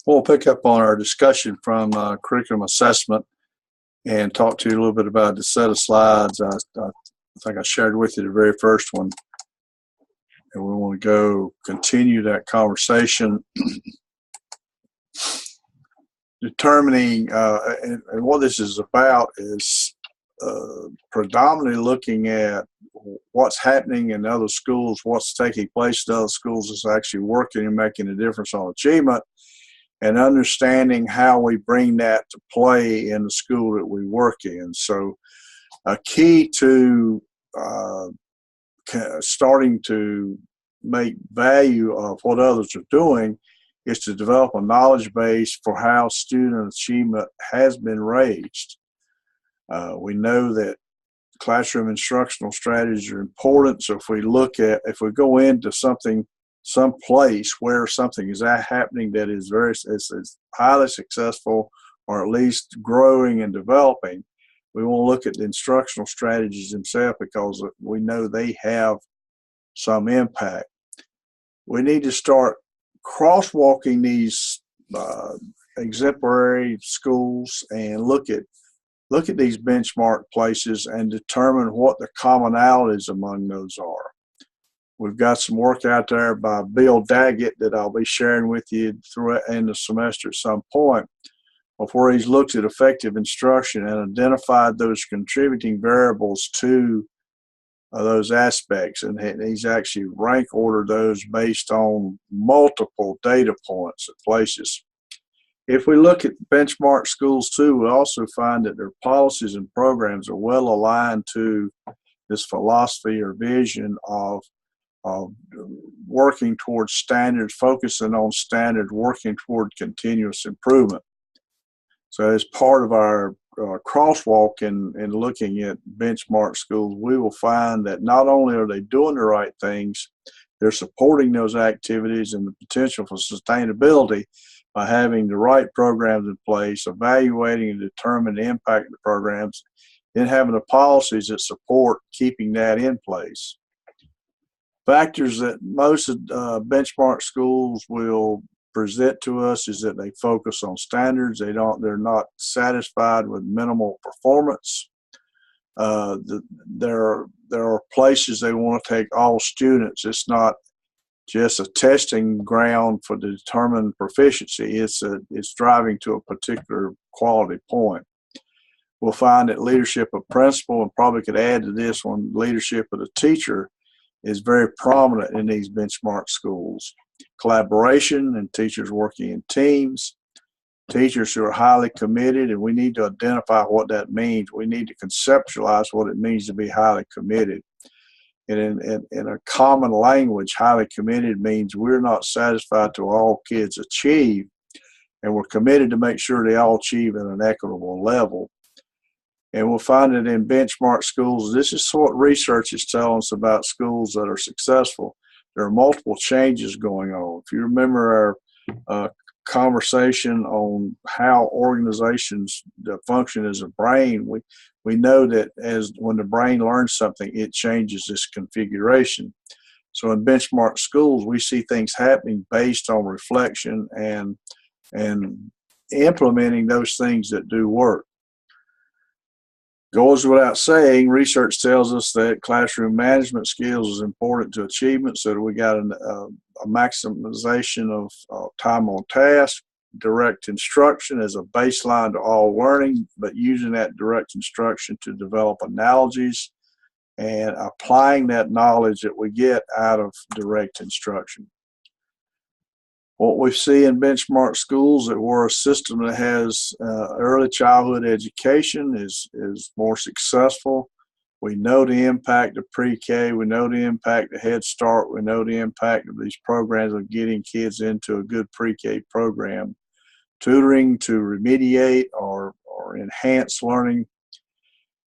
We'll pick up on our discussion from curriculum assessment and talk to you a little bit about the set of slides. I think I shared with you the very first one, and we want to go continue that conversation. Determining, and what this is about is predominantly looking at what's happening in other schools, what's taking place in other schools is actually working and making a difference on achievement, and understanding how we bring that to play in the school that we work in. So a key to starting to make value of what others are doing is to develop a knowledge base for how student achievement has been raised. We know that classroom instructional strategies are important. So if we go into some place where something is happening that is is highly successful, or at least growing and developing, we want to look at the instructional strategies themselves because we know they have some impact. We need to start crosswalking these exemplary schools and look at these benchmark places and determine what the commonalities among those are. We've got some work out there by Bill Daggett that I'll be sharing with you throughout in the semester at some point, of where he's looked at effective instruction and identified those contributing variables to those aspects, and he's actually rank ordered those based on multiple data points at places. If we look at benchmark schools too, we also find that their policies and programs are well aligned to this philosophy or vision of working towards standards, focusing on standards, working toward continuous improvement. So as part of our crosswalk in looking at benchmark schools, we will find that not only are they doing the right things, they're supporting those activities and the potential for sustainability by having the right programs in place, evaluating and determining the impact of the programs, and having the policies that support keeping that in place. Factors that most benchmark schools will present to us is that they focus on standards. They're not satisfied with minimal performance. There are places they want to take all students. It's not just a testing ground for the determined proficiency. It's driving to a particular quality point. We'll find that leadership of principal, and probably could add to this one, leadership of the teacher, is very prominent in these benchmark schools. Collaboration and teachers working in teams, teachers who are highly committed, and we need to identify what that means. We need to conceptualize what it means to be highly committed. And in a common language, highly committed means we're not satisfied till all kids achieve, and we're committed to make sure they all achieve at an equitable level. And we'll find that in benchmark schools, this is what research is telling us about schools that are successful. There are multiple changes going on. If you remember our conversation on how organizations function as a brain, we know that when the brain learns something, it changes its configuration. So in benchmark schools, we see things happening based on reflection and implementing those things that do work. Goes without saying, research tells us that classroom management skills is important to achievement, so that we got a maximization of time on task, direct instruction as a baseline to all learning, but using that direct instruction to develop analogies and applying that knowledge that we get out of direct instruction. What we see in benchmark schools that we're a system that has early childhood education is more successful. We know the impact of pre-K. We know the impact of Head Start. We know the impact of these programs of getting kids into a good pre-K program. Tutoring to remediate or enhance learning.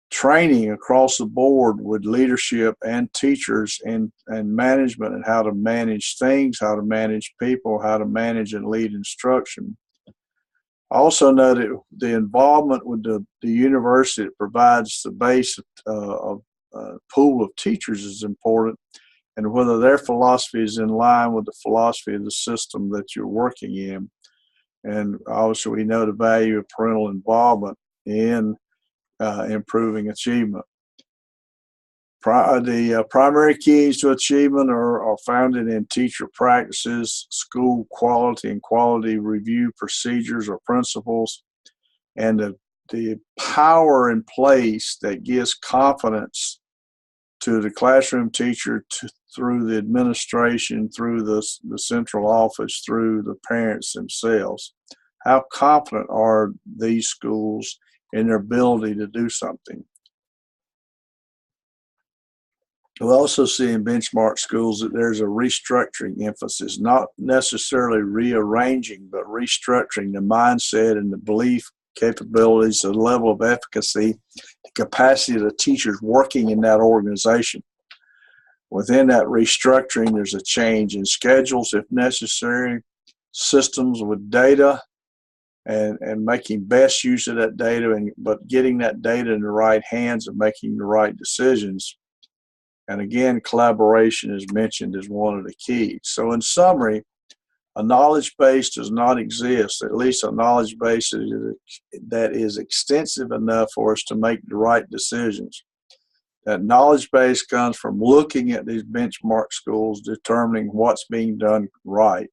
Training across the board with leadership and teachers and management, and how to manage things, how to manage people, how to manage and lead instruction. I also know that the involvement with the university that provides the base of pool of teachers is important, and whether their philosophy is in line with the philosophy of the system that you're working in. And obviously, we know the value of parental involvement in improving achievement. The primary keys to achievement are founded in teacher practices, school quality and quality review procedures or principles, and the power in place that gives confidence to the classroom teacher through the administration, through the central office, through the parents themselves. How confident are these schools in their ability to do something? We'll also see in benchmark schools that there's a restructuring emphasis, not necessarily rearranging, but restructuring the mindset and the belief capabilities, the level of efficacy, the capacity of the teachers working in that organization. Within that restructuring, there's a change in schedules if necessary, systems with data, and making best use of that data, but getting that data in the right hands and making the right decisions. And again, collaboration is mentioned as one of the keys. So in summary, a knowledge base does not exist, at least a knowledge base that is extensive enough for us to make the right decisions. That knowledge base comes from looking at these benchmark schools, determining what's being done right.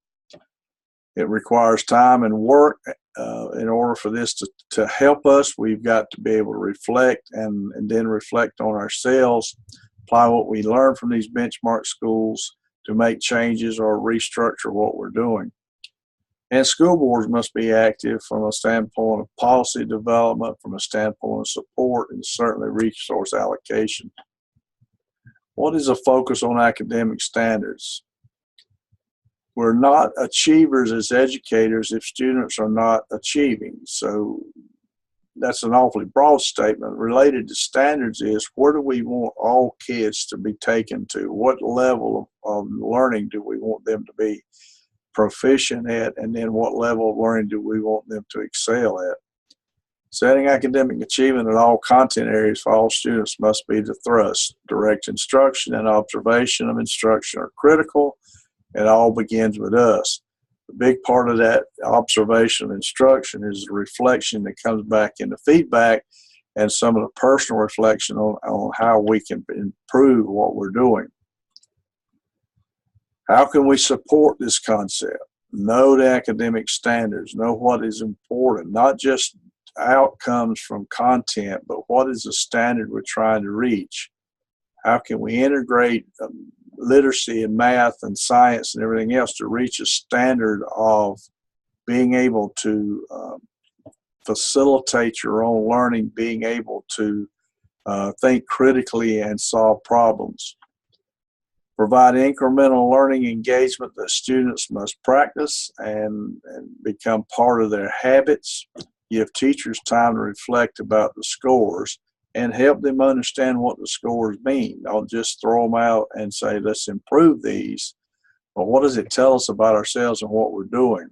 It requires time and work. In order for this to help us, we've got to be able to reflect and then reflect on ourselves, apply what we learn from these benchmark schools to make changes or restructure what we're doing. And school boards must be active from a standpoint of policy development, from a standpoint of support, and certainly resource allocation. What is a focus on academic standards? We're not achievers as educators if students are not achieving. So that's an awfully broad statement. Related to standards is, where do we want all kids to be taken to? What level of learning do we want them to be proficient at? And then what level of learning do we want them to excel at? Setting academic achievement in all content areas for all students must be the thrust. Direct instruction and observation of instruction are critical. It all begins with us. A big part of that observation of instruction is the reflection that comes back into feedback and some of the personal reflection on how we can improve what we're doing. How can we support this concept? Know the academic standards, know what is important, not just outcomes from content, but what is the standard we're trying to reach? How can we integrate literacy and math and science and everything else to reach a standard of being able to facilitate your own learning, being able to think critically and solve problems? Provide incremental learning engagement that students must practice and become part of their habits. Give teachers time to reflect about the scores and help them understand what the scores mean. Don't just throw them out and say, let's improve these. But what does it tell us about ourselves and what we're doing?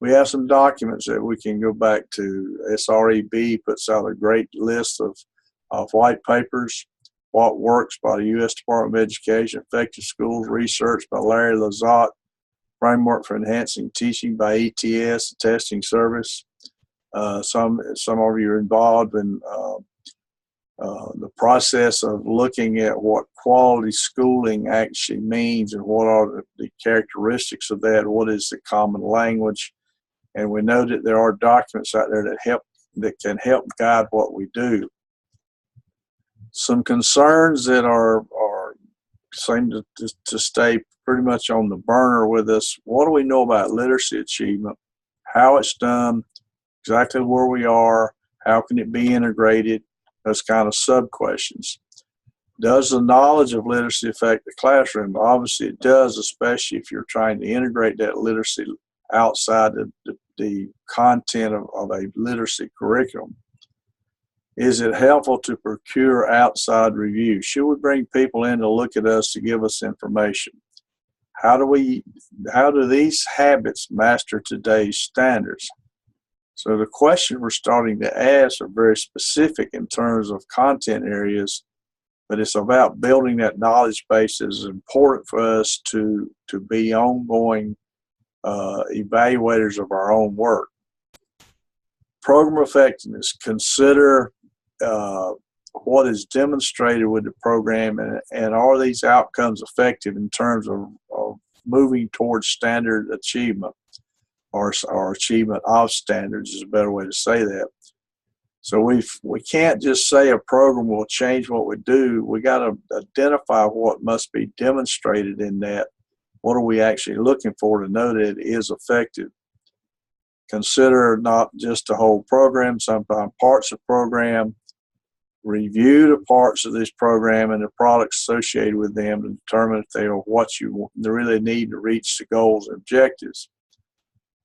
We have some documents that we can go back to. SREB puts out a great list of white papers. What Works by the U.S. Department of Education, Effective Schools Research by Larry Lizotte, Framework for Enhancing Teaching by ETS, the testing service. Some of you are involved in the process of looking at what quality schooling actually means and what are the characteristics of that, what is the common language. And we know that there are documents out there that can help guide what we do. Some concerns that seem to stay pretty much on the burner with us. What do we know about literacy achievement? How it's done? Exactly where we are? How can it be integrated? Those kind of sub-questions. Does the knowledge of literacy affect the classroom? Obviously it does, especially if you're trying to integrate that literacy outside the content of a literacy curriculum. Is it helpful to procure outside review? Should we bring people in to look at us to give us information? How do these habits master today's standards? So the question we're starting to ask are very specific in terms of content areas, but it's about building that knowledge base that is important for us to be ongoing evaluators of our own work. Program effectiveness, consider what is demonstrated with the program, and are these outcomes effective in terms of moving towards standard achievement, or achievement of standards is a better way to say that. So we can't just say a program will change what we do. We got to identify what must be demonstrated in that. What are we actually looking for to know that it is effective? Consider not just the whole program, sometimes parts of program. Review the parts of this program and the products associated with them to determine if they are what you really need to reach the goals and objectives.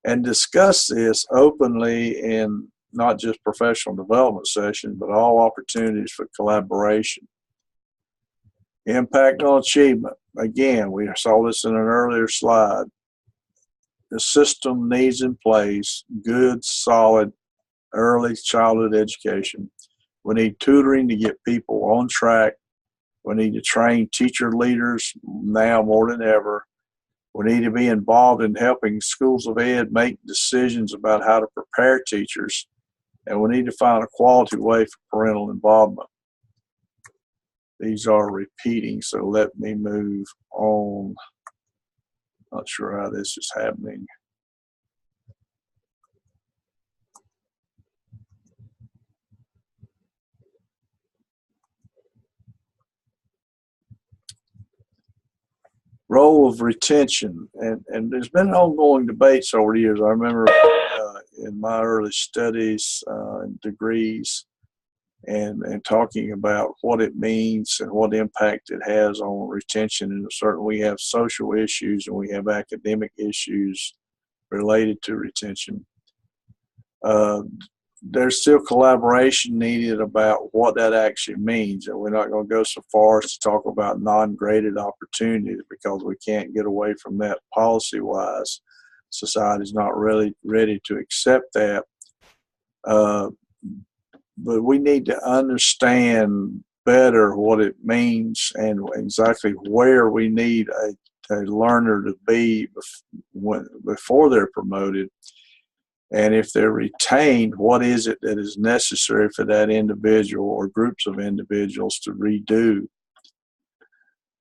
And discuss this openly in not just professional development sessions, but all opportunities for collaboration. Impact on achievement. Again, we saw this in an earlier slide. The system needs in place good, solid, early childhood education. We need tutoring to get people on track. We need to train teacher leaders now more than ever. We need to be involved in helping schools of ed make decisions about how to prepare teachers. And we need to find a quality way for parental involvement. These are repeating, so let me move on. Not sure how this is happening. Role of retention, and there's been ongoing debates over the years. I remember in my early studies and degrees and talking about what it means and what impact it has on retention. And certainly we have social issues and we have academic issues related to retention. There's still collaboration needed about what that actually means, and we're not going to go so far as to talk about non-graded opportunities because we can't get away from that policy-wise. Society's not really ready to accept that, but we need to understand better what it means and exactly where we need a learner to be before they're promoted. And if they're retained, what is it that is necessary for that individual or groups of individuals to redo?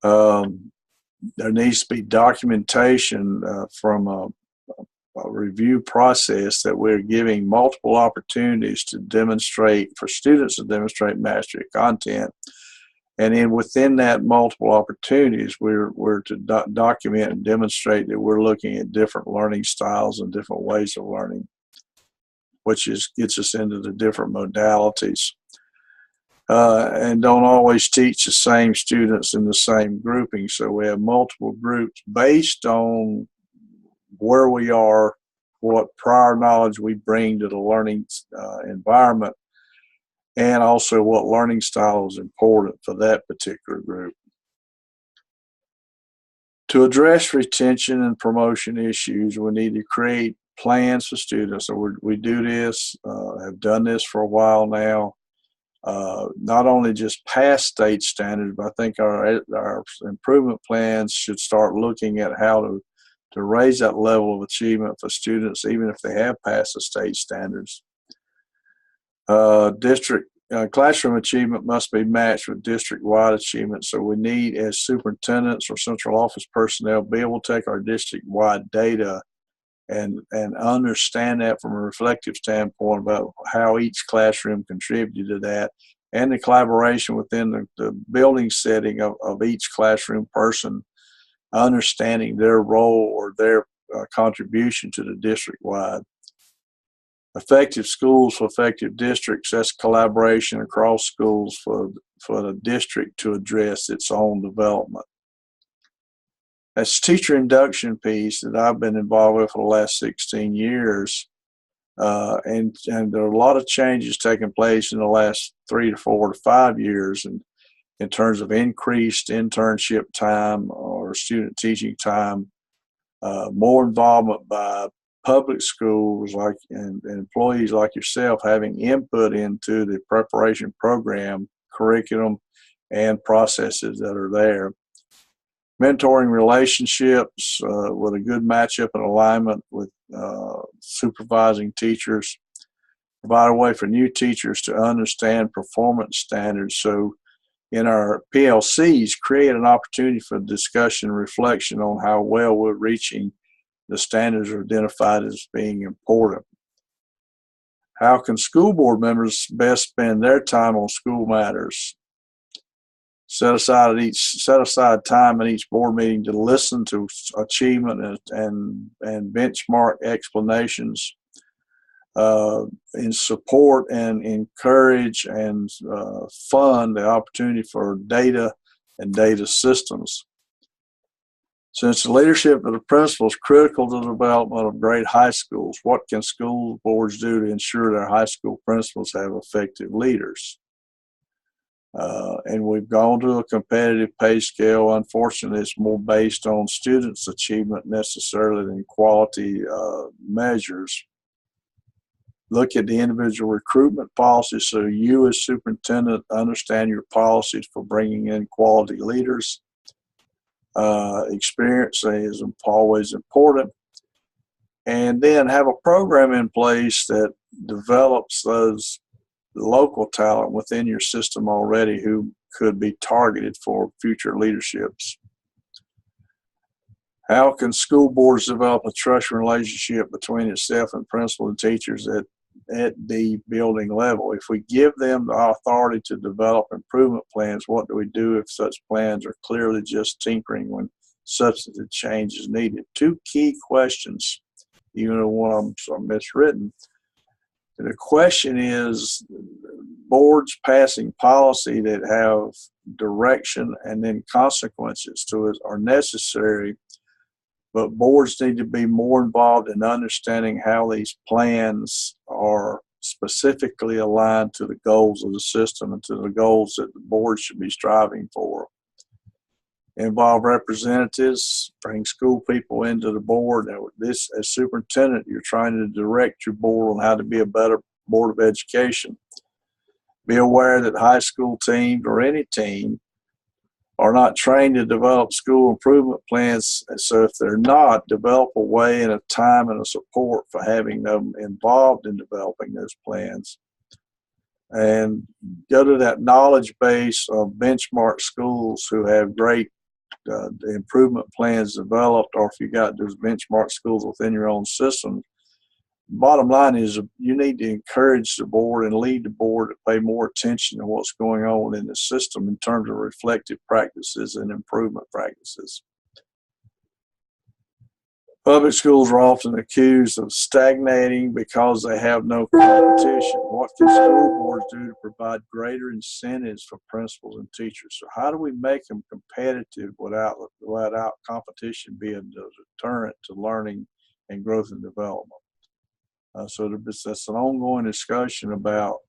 There needs to be documentation from a review process that we're giving multiple opportunities to demonstrate, for students to demonstrate mastery of content. And then within that multiple opportunities, we're to document and demonstrate that we're looking at different learning styles and different ways of learning, which gets us into the different modalities. And don't always teach the same students in the same grouping. So we have multiple groups based on where we are, what prior knowledge we bring to the learning environment, and also what learning style is important for that particular group. To address retention and promotion issues, we need to create plans for students. So we do this, have done this for a while now. Not only just past state standards, but I think our improvement plans should start looking at how to raise that level of achievement for students, even if they have passed the state standards. District classroom achievement must be matched with district-wide achievement. So we need, as superintendents or central office personnel, be able to take our district-wide data and understand that from a reflective standpoint about how each classroom contributed to that, and the collaboration within the building setting of each classroom person, understanding their role or their contribution to the district-wide. Effective schools for effective districts, that's collaboration across schools for the district to address its own development. That's teacher induction piece that I've been involved with for the last 16 years. And there are a lot of changes taking place in the last 3 to 4 to 5 years in terms of increased internship time or student teaching time, more involvement by public schools and employees like yourself having input into the preparation program, curriculum, and processes that are there. mentoring relationships with a good matchup and alignment with supervising teachers, provide a way for new teachers to understand performance standards. So in our PLCs, create an opportunity for discussion and reflection on how well we're reaching the standards identified as being important. How can school board members best spend their time on school matters? Set aside time at each board meeting to listen to achievement and benchmark explanations, in support and encourage and fund the opportunity for data and data systems. Since the leadership of the principal is critical to the development of great high schools, what can school boards do to ensure their high school principals have effective leaders? And we've gone to a competitive pay scale. Unfortunately, it's more based on students' achievement necessarily than quality measures. Look at the individual recruitment policies so you as superintendent understand your policies for bringing in quality leaders. Experience is always important. And then have a program in place that develops those local talent within your system already who could be targeted for future leaderships. How can school boards develop a trust relationship between itself and principal and teachers at the building level? If we give them the authority to develop improvement plans, what do we do if such plans are clearly just tinkering when substantive change is needed? Two key questions, even though one of them is miswritten. The question is, boards passing policy that have direction and then consequences to it are necessary, but boards need to be more involved in understanding how these plans are specifically aligned to the goals of the system and to the goals that the board should be striving for. Involve representatives, bring school people into the board. This, as superintendent, you're trying to direct your board on how to be a better board of education. Be aware that high school teams or any team are not trained to develop school improvement plans. So if they're not, develop a way and a time and a support for having them involved in developing those plans. And go to that knowledge base of benchmark schools who have great improvement plans developed, or if you got those benchmark schools within your own system. Bottom line is you need to encourage the board and lead the board to pay more attention to what's going on in the system in terms of reflective practices and improvement practices. Public schools are often accused of stagnating because they have no competition. What can school boards do to provide greater incentives for principals and teachers? So how do we make them competitive without competition being a deterrent to learning and growth and development? So that's an ongoing discussion about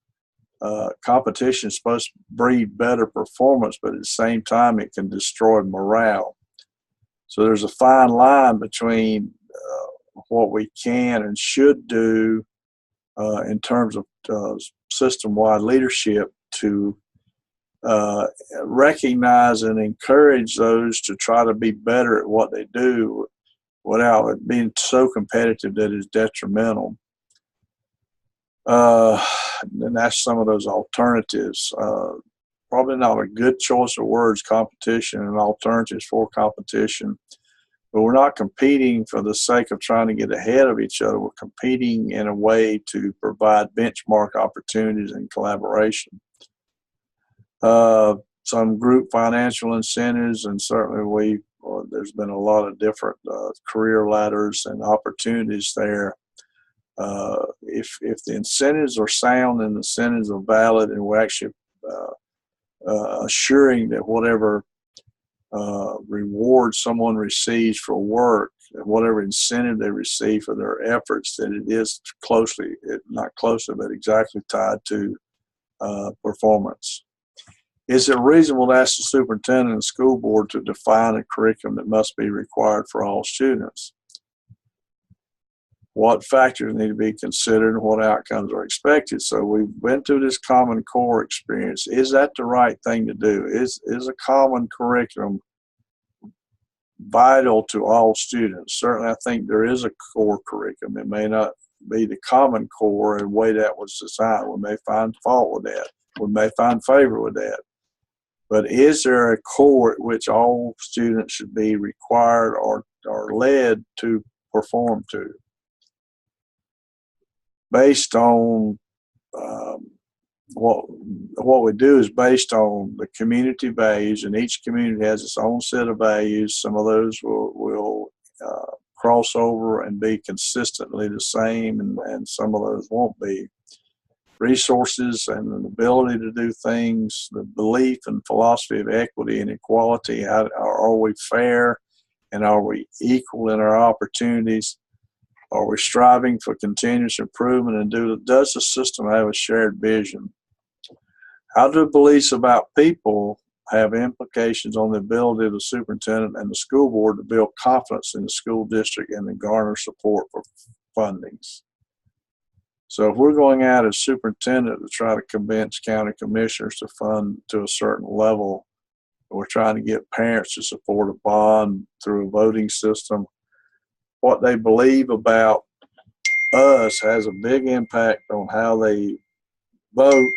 competition is supposed to breed better performance, but at the same time it can destroy morale. So there's a fine line between what we can and should do in terms of system-wide leadership to recognize and encourage those to try to be better at what they do without it being so competitive that it's detrimental. And that's some of those alternatives. Probably not a good choice of words, competition and alternatives for competition. But we're not competing for the sake of trying to get ahead of each other. We're competing in a way to provide benchmark opportunities and collaboration. Some group financial incentives, and certainly there's been a lot of different career ladders and opportunities there. If the incentives are sound and the incentives are valid, and we're actually assuring that whatever reward someone receives for work, whatever incentive they receive for their efforts, that it is not closely, but exactly tied to performance. Is it reasonable to ask the superintendent and school board to define a curriculum that must be required for all students? What factors need to be considered and what outcomes are expected? So we've been through this Common Core experience. Is that the right thing to do? Is a common curriculum vital to all students. Certainly, I think there is a core curriculum. It may not be the common core in the way that was designed. We may find fault with that. We may find favor with that. But is there a core at which all students should be required or led to perform to? Based on what we do is based on the community values, and each community has its own set of values. Some of those will cross over and be consistently the same, and some of those won't be. Resources and an ability to do things, the belief and philosophy of equity and equality. Are we fair, and are we equal in our opportunities? Are we striving for continuous improvement, and does the system have a shared vision? How do beliefs about people have implications on the ability of the superintendent and the school board to build confidence in the school district and to garner support for fundings? So if we're going out as superintendent to try to convince county commissioners to fund to a certain level, we're trying to get parents to support a bond through a voting system, what they believe about us has a big impact on how they vote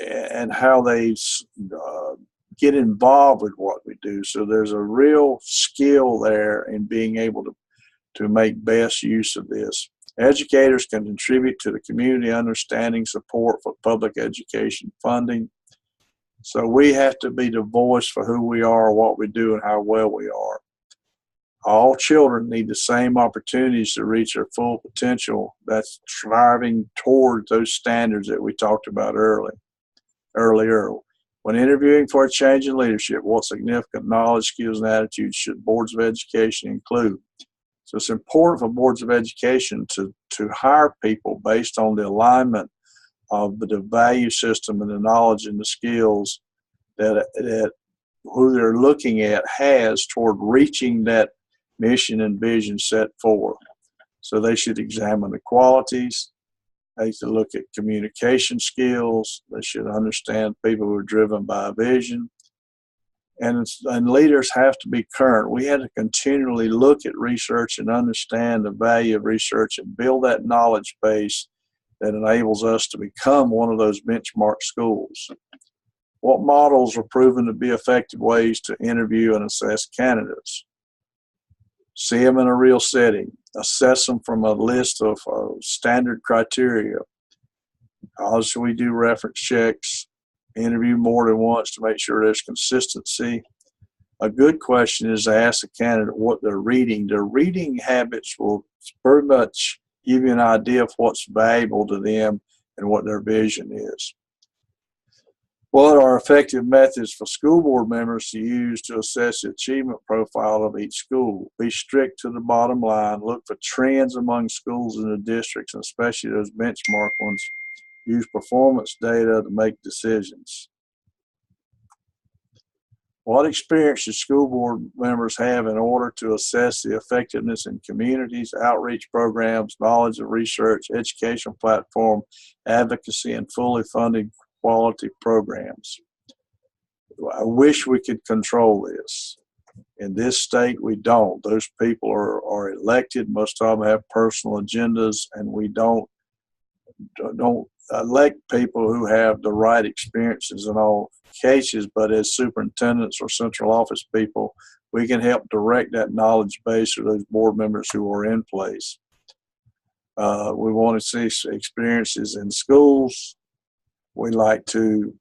and how they get involved with what we do. So there's a real skill there in being able to make best use of this. Educators can contribute to the community understanding support for public education funding. So we have to be the voice for who we are, what we do, and how well we are. All children need the same opportunities to reach their full potential. That's striving toward those standards that we talked about earlier. When interviewing for a change in leadership, what significant knowledge, skills, and attitudes should boards of education include? So it's important for boards of education to hire people based on the alignment of the value system and the knowledge and the skills that who they're looking at has toward reaching that mission and vision set forth. So they should examine the qualities. They should look at communication skills. They should understand people who are driven by a vision. And leaders have to be current. We have to continually look at research and understand the value of research and build that knowledge base that enables us to become one of those benchmark schools. What models are proven to be effective ways to interview and assess candidates? See them in a real setting. Assess them from a list of standard criteria. Also, we do reference checks. Interview more than once to make sure there's consistency. A good question is to ask the candidate what they're reading. Their reading habits will pretty much give you an idea of what's valuable to them and what their vision is. What are effective methods for school board members to use to assess the achievement profile of each school? Be strict to the bottom line. Look for trends among schools in the districts, and especially those benchmark ones. Use performance data to make decisions. What experience should school board members have in order to assess the effectiveness in communities, outreach programs, knowledge and research, educational platform, advocacy, and fully funded quality programs? I wish we could control this. In this state, we don't. Those people are elected. Most of them have personal agendas, and we don't elect people who have the right experiences in all cases, but as superintendents or central office people, we can help direct that knowledge base of those board members who are in place. We want to see experiences in schools. We like to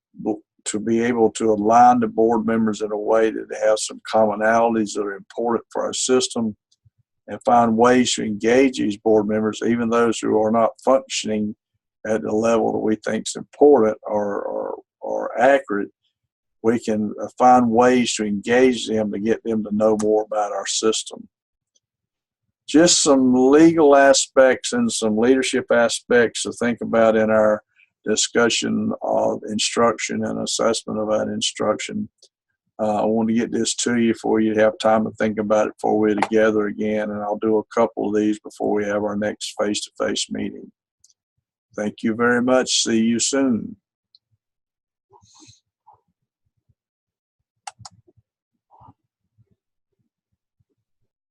be able to align the board members in a way that they have some commonalities that are important for our system, and find ways to engage these board members, even those who are not functioning at the level that we think is important or accurate. We can find ways to engage them to get them to know more about our system. Just some legal aspects and some leadership aspects to think about in our discussion of instruction and assessment of that instruction. I want to get this to you for you to have time to think about it before we're together again, and I'll do a couple of these before we have our next face-to-face meeting. Thank you very much. See you soon.